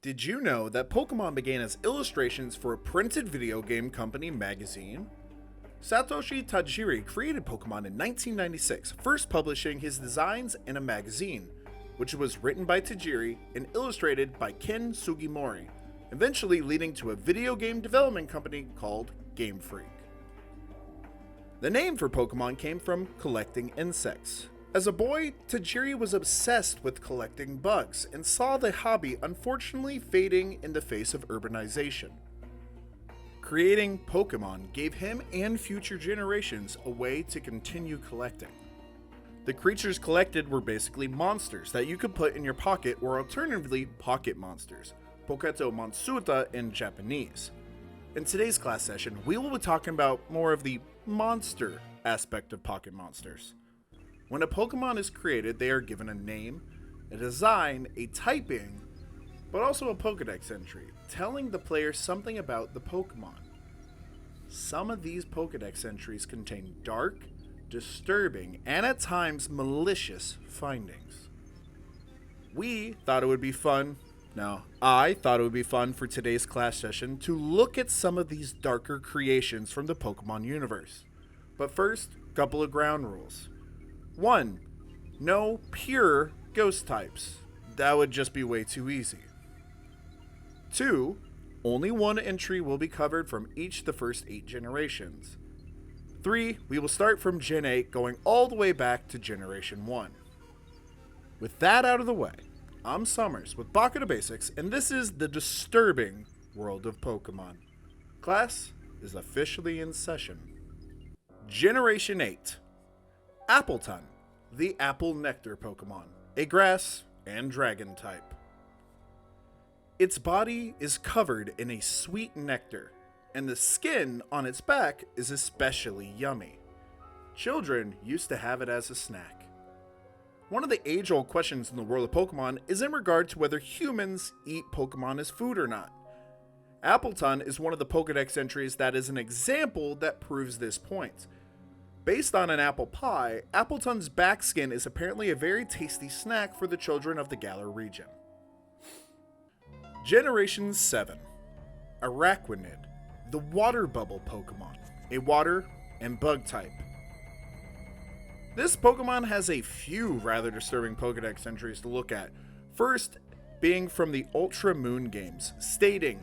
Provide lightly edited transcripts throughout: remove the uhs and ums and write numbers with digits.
Did you know that Pokemon began as illustrations for a printed video game company magazine? Satoshi Tajiri created Pokemon in 1996, first publishing his designs in a magazine, which was written by Tajiri and illustrated by Ken Sugimori, eventually leading to a video game development company called Game Freak. The name for Pokemon came from collecting insects. As a boy, Tajiri was obsessed with collecting bugs and saw the hobby unfortunately fading in the face of urbanization. Creating Pokemon gave him and future generations a way to continue collecting. The creatures collected were basically monsters that you could put in your pocket, or alternatively, pocket monsters, Poketo Monsuta in Japanese. In today's class session, we will be talking about more of the monster aspect of pocket monsters. When a Pokemon is created, they are given a name, a design, a typing, but also a Pokedex entry, telling the player something about the Pokemon. Some of these Pokedex entries contain dark, disturbing, and at times malicious findings. I thought it would be fun for today's class session to look at some of these darker creations from the Pokemon universe. But first, a couple of ground rules. 1. No pure ghost types. That would just be way too easy. 2. Only one entry will be covered from each of the first 8 generations. 3. We will start from Gen 8 going all the way back to Generation 1. With that out of the way, I'm Summers with Baka the Basics, and this is the disturbing world of Pokemon. Class is officially in session. Generation 8. Appleton, the apple nectar Pokemon, a grass and dragon type. Its body is covered in a sweet nectar, and the skin on its back is especially yummy. Children used to have it as a snack. One of the age-old questions in the world of Pokemon is in regard to whether humans eat Pokemon as food or not. Appleton is one of the Pokedex entries that is an example that proves this point. Based on an apple pie, Appleton's back skin is apparently a very tasty snack for the children of the Galar region. Generation 7. Araquanid, the water bubble Pokemon, a water and bug type. This Pokemon has a few rather disturbing Pokedex entries to look at. First, being from the Ultra Moon games, stating,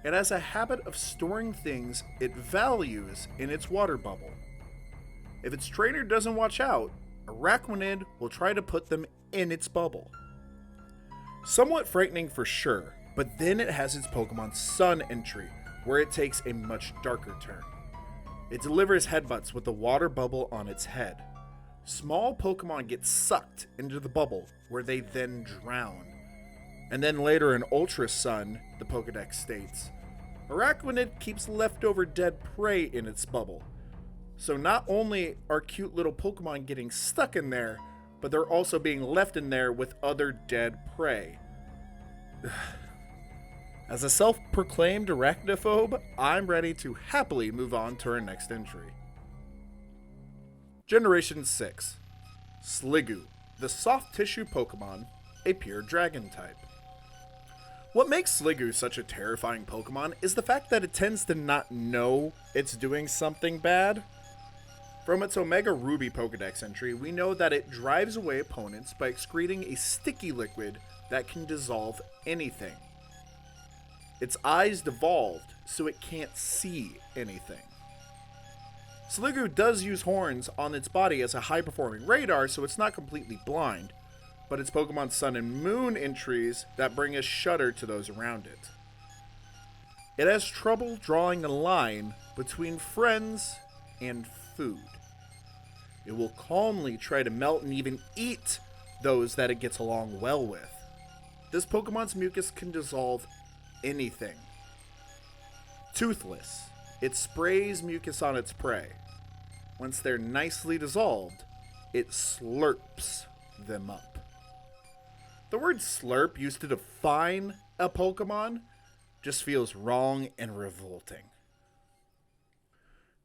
it has a habit of storing things it values in its water bubble. If its trainer doesn't watch out, Araquanid will try to put them in its bubble. Somewhat frightening for sure, but then it has its Pokemon Sun entry, where it takes a much darker turn. It delivers headbutts with the water bubble on its head. Small Pokemon get sucked into the bubble, where they then drown. And then later in Ultra Sun, the Pokedex states, Araquanid keeps leftover dead prey in its bubble. So not only are cute little Pokemon getting stuck in there, but they're also being left in there with other dead prey. As a self-proclaimed arachnophobe, I'm ready to happily move on to our next entry. Generation 6. Sliggoo, the soft tissue Pokemon, a pure dragon type. What makes Sliggoo such a terrifying Pokemon is the fact that it tends to not know it's doing something bad. From its Omega Ruby Pokedex entry, we know that it drives away opponents by excreting a sticky liquid that can dissolve anything. Its eyes devolved, so it can't see anything. Sliggoo does use horns on its body as a high-performing radar, so it's not completely blind, but its Pokemon Sun and Moon entries that bring a shudder to those around it. It has trouble drawing the line between friends and food. It will calmly try to melt and even eat those that it gets along well with. This Pokemon's mucus can dissolve anything. Toothless, it sprays mucus on its prey. Once they're nicely dissolved, it slurps them up. The word slurp used to define a Pokemon just feels wrong and revolting.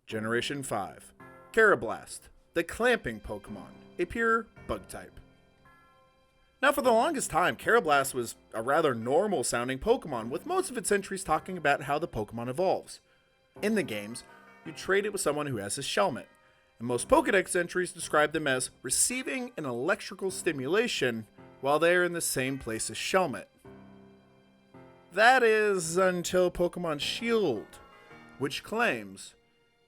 Generation 5. Carablast, the clamping Pokemon, a pure bug type. Now, for the longest time, Karrablast was a rather normal sounding Pokemon, with most of its entries talking about how the Pokemon evolves. In the games, you trade it with someone who has a Shelmet, and most Pokedex entries describe them as receiving an electrical stimulation while they are in the same place as Shelmet. That is until Pokemon Shield, which claims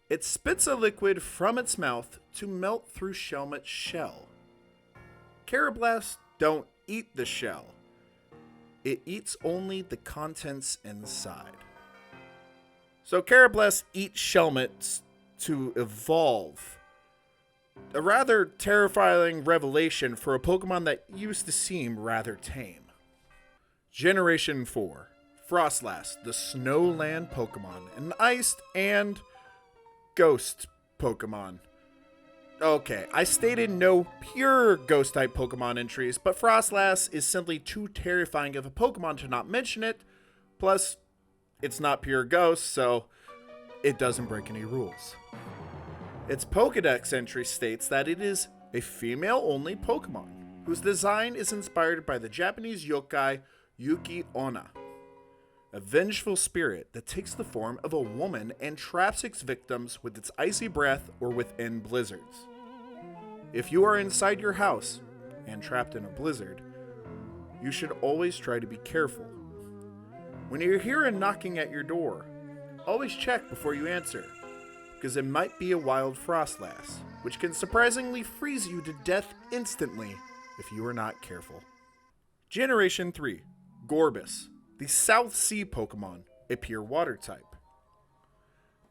it spits a liquid from its mouth to melt through Shelmet's shell. Karrablast don't eat the shell. It eats only the contents inside. So Karrablast eats Shelmet to evolve. A rather terrifying revelation for a Pokemon that used to seem rather tame. Generation 4. Frostlass, the Snowland Pokemon, an iced and ghost Pokemon. Okay, I stated no pure ghost-type Pokemon entries, but Frostlass is simply too terrifying of a Pokemon to not mention it, plus it's not pure ghost, so it doesn't break any rules. Its Pokedex entry states that it is a female-only Pokemon, whose design is inspired by the Japanese yokai Yuki Onna, a vengeful spirit that takes the form of a woman and traps its victims with its icy breath or within blizzards. If you are inside your house and trapped in a blizzard, you should always try to be careful. When you hear a knocking at your door, always check before you answer, because it might be a wild Frostlass, which can surprisingly freeze you to death instantly if you are not careful. Generation 3. Gorbis, the South Sea Pokemon, a pure water type.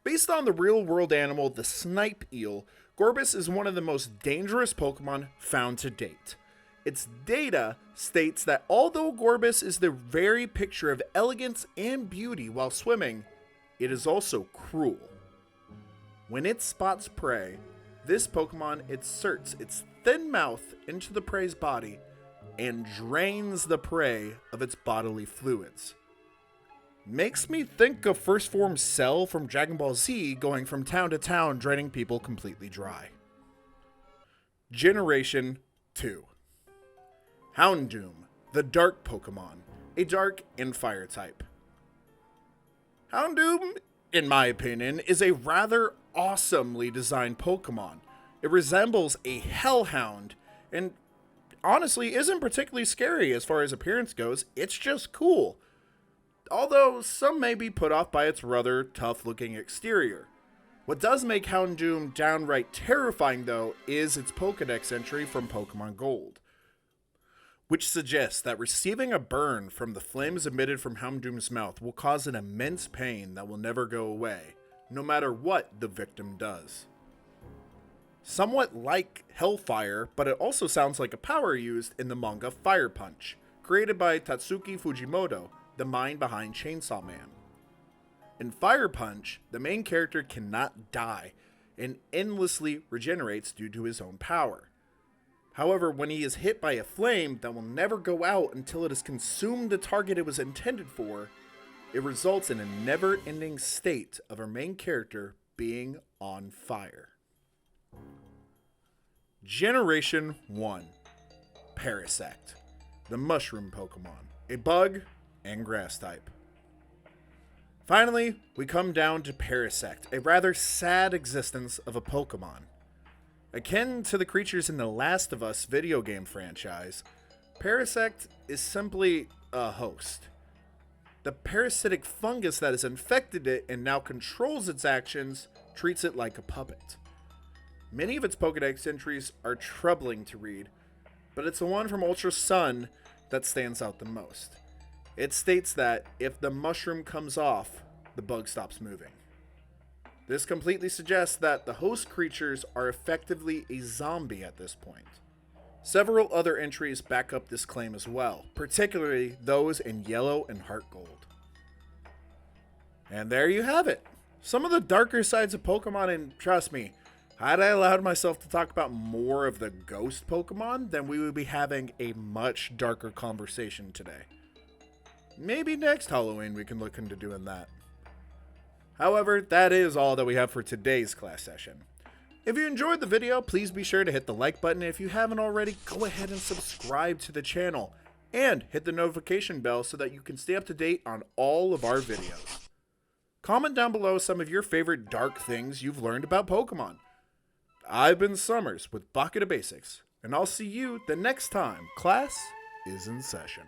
Based on the real-world animal, the snipe eel, Gorbis is one of the most dangerous Pokemon found to date. Its data states that although Gorbis is the very picture of elegance and beauty while swimming, it is also cruel. When it spots prey, this Pokemon inserts its thin mouth into the prey's body and drains the prey of its bodily fluids. Makes me think of First Form Cell from Dragon Ball Z going from town to town draining people completely dry. Generation 2. Houndoom, the Dark Pokemon, a Dark and Fire type. Houndoom, in my opinion, is a rather awesomely designed Pokemon. It resembles a Hellhound and honestly isn't particularly scary as far as appearance goes. It's just cool. Although some may be put off by its rather tough-looking exterior. What does make Houndoom downright terrifying, though, is its Pokedex entry from Pokemon Gold, which suggests that receiving a burn from the flames emitted from Houndoom's mouth will cause an immense pain that will never go away, no matter what the victim does. Somewhat like Hellfire, but it also sounds like a power used in the manga Fire Punch, created by Tatsuki Fujimoto, the mind behind Chainsaw Man. In Fire Punch, the main character cannot die and endlessly regenerates due to his own power. However, when he is hit by a flame that will never go out until it has consumed the target it was intended for, it results in a never-ending state of our main character being on fire. Generation 1. Parasect, the Mushroom Pokemon, a bug and grass type. Finally, we come down to Parasect, a rather sad existence of a Pokemon. Akin to the creatures in the Last of Us video game franchise, Parasect is simply a host. The parasitic fungus that has infected it and now controls its actions treats it like a puppet. Many of its Pokedex entries are troubling to read, but it's the one from Ultra Sun that stands out the most. It states that if the mushroom comes off, the bug stops moving. This completely suggests that the host creatures are effectively a zombie at this point. Several other entries back up this claim as well, particularly those in Yellow and Heart Gold. And there you have it. Some of the darker sides of Pokemon, and trust me, had I allowed myself to talk about more of the ghost Pokemon, then we would be having a much darker conversation today. Maybe next Halloween we can look into doing that. However, that is all that we have for today's class session. If you enjoyed the video, please be sure to hit the like button. If you haven't already, go ahead and subscribe to the channel. And hit the notification bell so that you can stay up to date on all of our videos. Comment down below some of your favorite dark things you've learned about Pokemon. I've been Summers with Baka the Basics, and I'll see you the next time class is in session.